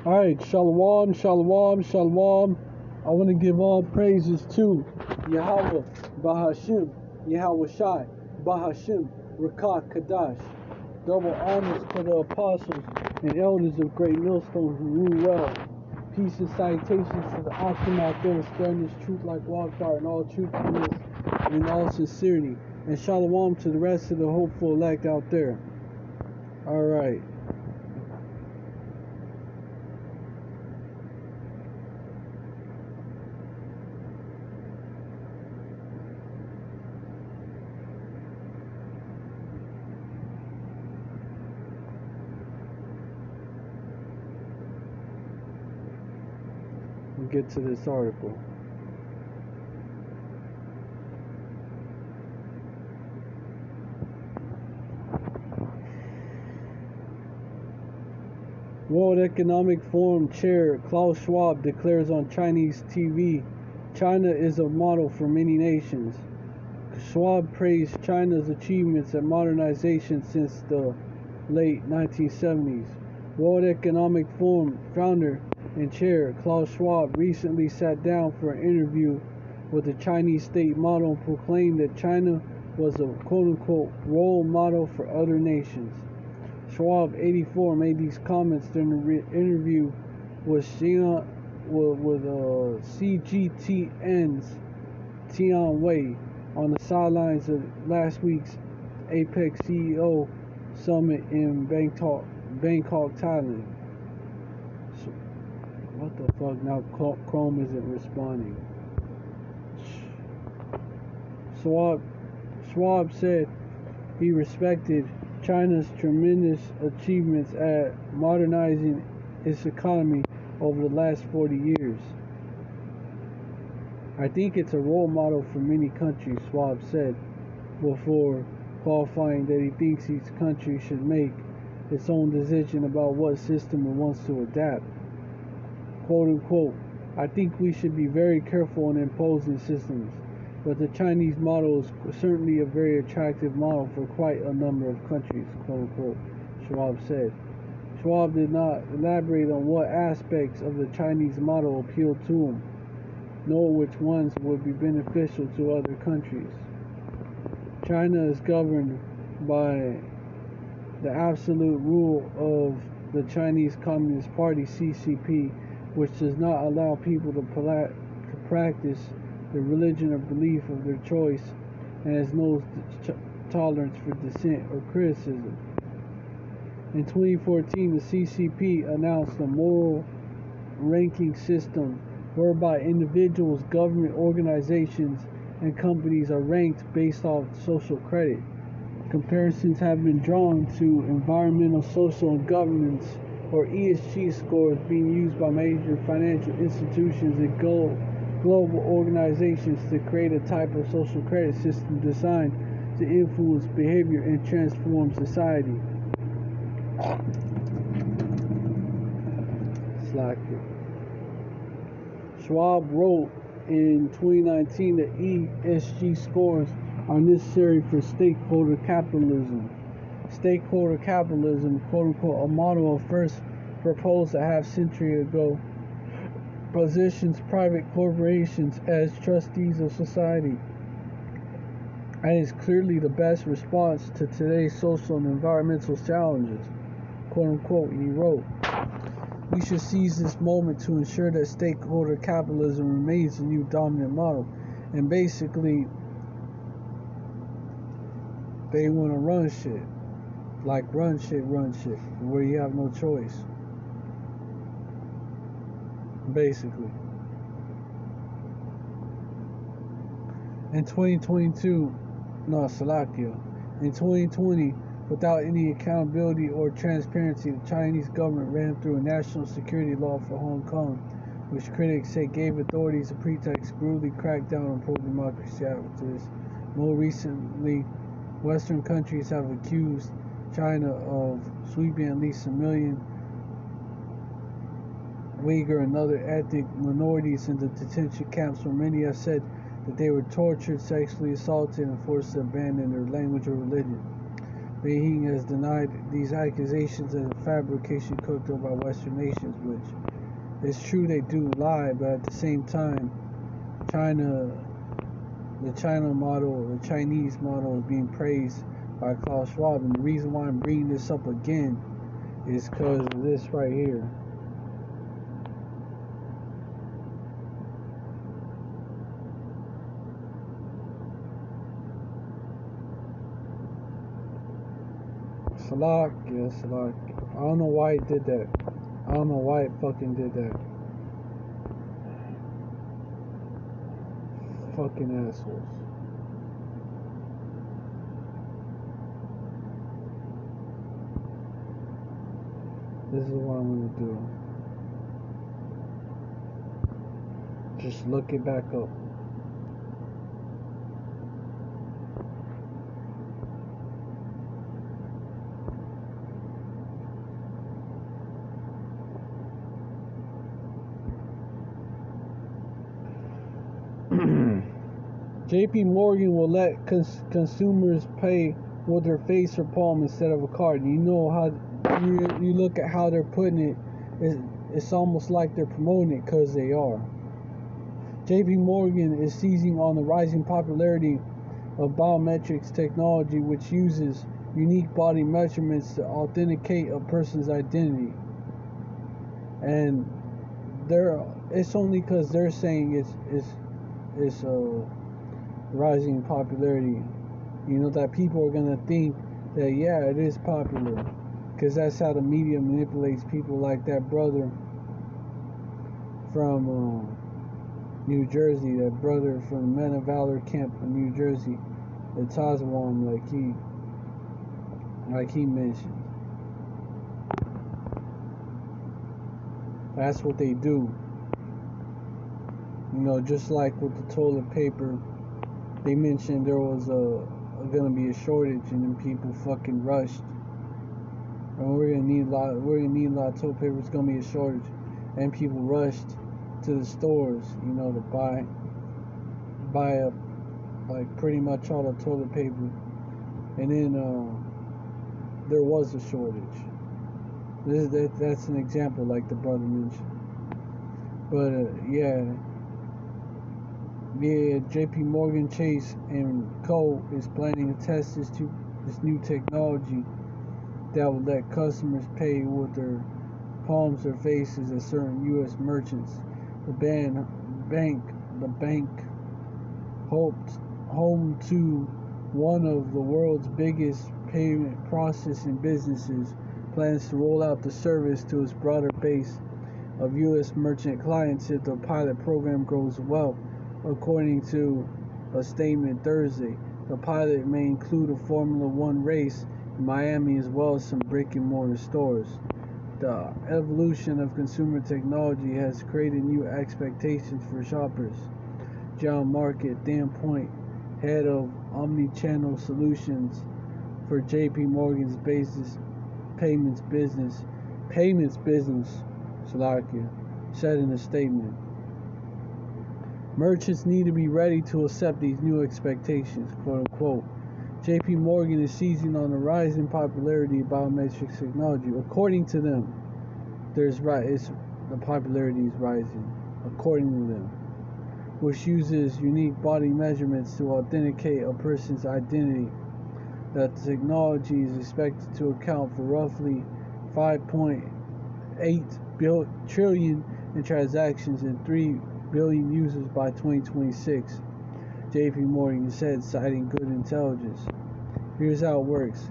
Alright, Shalom, Shalom, Shalom. I want to give all praises to Yahweh, Bahashim, Yahweh Shai, Bahashim, Rakat Kadash. Double honors to the apostles and elders of Great Millstone who rule well. Peace and salutations to the Akim out there spreading this truth like wildfire in all truthfulness and in all sincerity. And Shalom to the rest of the hopeful elect out there. Alright. We'll get to this article. World Economic Forum Chair Klaus Schwab declares on Chinese TV, China is a model for many nations. Schwab praised China's achievements at modernization since the late 1970s. World Economic Forum founder and chair Klaus Schwab recently sat down for an interview with the Chinese state model and proclaimed that China was a quote-unquote role model for other nations. Schwab, 84, made these comments during the interview with CGTN's Tian Wei on the sidelines of last week's APEC CEO summit in Bangkok, Thailand. So, what the fuck? Now Chrome isn't responding. Schwab said he respected China's tremendous achievements at modernizing its economy over the last 40 years. I think it's a role model for many countries, Schwab said, before qualifying that he thinks each country should make its own decision about what system it wants to adapt. Quote unquote, I think we should be very careful in imposing systems, but the Chinese model is certainly a very attractive model for quite a number of countries, quote unquote, Schwab said. Schwab did not elaborate on what aspects of the Chinese model appealed to him, nor which ones would be beneficial to other countries. China is governed by the absolute rule of the Chinese Communist Party, CCP, which does not allow people to practice the religion or belief of their choice, and has no tolerance for dissent or criticism. In 2014, the CCP announced a moral ranking system whereby individuals, government organizations, and companies are ranked based off social credit. Comparisons have been drawn to environmental, social, and governance, or ESG scores, being used by major financial institutions and global organizations to create a type of social credit system designed to influence behavior and transform society. Schwab wrote in 2019 that ESG scores are necessary for stakeholder capitalism. Stakeholder capitalism, quote unquote, a model first proposed a half-century ago, positions private corporations as trustees of society, and is clearly the best response to today's social and environmental challenges, quote unquote, he wrote. We should seize this moment to ensure that stakeholder capitalism remains the new dominant model. And basically, they want to run shit. Like run shit, where you have no choice. Basically. In 2020, without any accountability or transparency, the Chinese government ran through a national security law for Hong Kong, which critics say gave authorities a pretext to brutally crack down on pro-democracy activists. More recently, Western countries have accused China of sweeping at least 1 million Uyghur and other ethnic minorities into detention camps, where many have said that they were tortured, sexually assaulted, and forced to abandon their language or religion. Beijing has denied these accusations as a fabrication cooked up by Western nations, which it's true they do lie, but at the same time, the Chinese model is being praised by Klaus Schwab. And the reason why I'm bringing this up again is because of this right here. Salak. I don't know why it did that. I don't know why it fucking did that. Fucking assholes. This is what I'm gonna do. Just look it back up. JP Morgan will let consumers pay with their face or palm instead of a card. You know how you look at how they're putting it, it's almost like they're promoting it because they are. JP Morgan is seizing on the rising popularity of biometrics technology, which uses unique body measurements to authenticate a person's identity. And it's only because they're saying it's rising popularity, that people are gonna think that yeah, it is popular, because that's how the media manipulates people, like that brother from New Jersey, that brother from Men of Valor camp in New Jersey, the Tazawam, like he mentioned. That's what they do. Just like with the toilet paper, they mentioned there was gonna be a shortage, and then people fucking rushed. And we're gonna need a lot of toilet paper. It's gonna be a shortage, and people rushed to the stores, to buy up like pretty much all the toilet paper, and then there was a shortage. That's an example, like the brother mentioned. But JP Morgan Chase and Co. is planning to test this new technology that will let customers pay with their palms or faces at certain U.S. merchants. The bank, home to one of the world's biggest payment processing businesses, plans to roll out the service to its broader base of U.S. merchant clients if the pilot program goes well. According to a statement Thursday, the pilot may include a Formula One race in Miami as well as some brick-and-mortar stores. The evolution of consumer technology has created new expectations for shoppers. John Market Danpoint, head of omni-channel solutions for JP Morgan's payments business, said in a statement. Merchants need to be ready to accept these new expectations, quote unquote. JP Morgan is seizing on the rising popularity of biometrics technology. According to them, the popularity is rising, according to them, which uses unique body measurements to authenticate a person's identity. That the technology is expected to account for roughly 5.8 trillion in transactions and 3 billion users by 2026, JP Morgan said, citing good intelligence. Here's how it works.